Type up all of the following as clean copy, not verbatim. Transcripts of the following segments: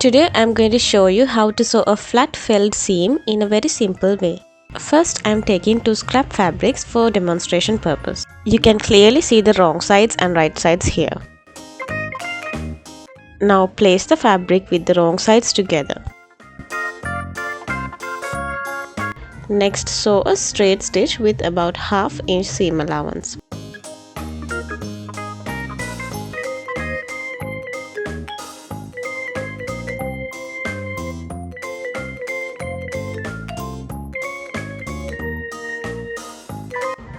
Today I am going to show you how to sew a flat felled seam in a very simple way. First I am taking two scrap fabrics for demonstration purpose. You can clearly see the wrong sides and right sides here. Now place the fabric with the wrong sides together. Next sew a straight stitch with about ½ inch seam allowance.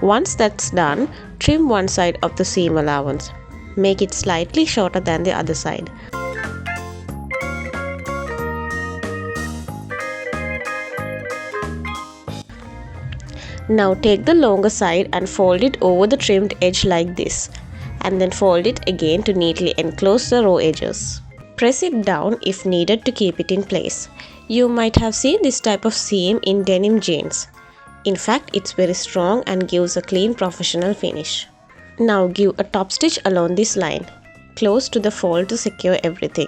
Once that's done, trim one side of the seam allowance. Make it slightly shorter than the other side. Now take the longer side and fold it over the trimmed edge like this, and then fold it again to neatly enclose the raw edges. Press it down if needed to keep it in place. You might have seen this type of seam in denim jeans. In fact, it's very strong and gives a clean professional finish. Now give a top stitch along this line, close to the fold to secure everything.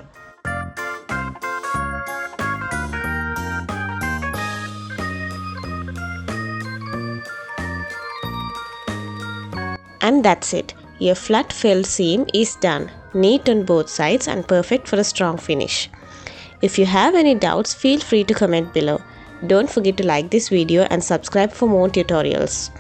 And that's it. Your flat felled seam is done. Neat on both sides and perfect for a strong finish. If you have any doubts, feel free to comment below. Don't forget to like this video and subscribe for more tutorials.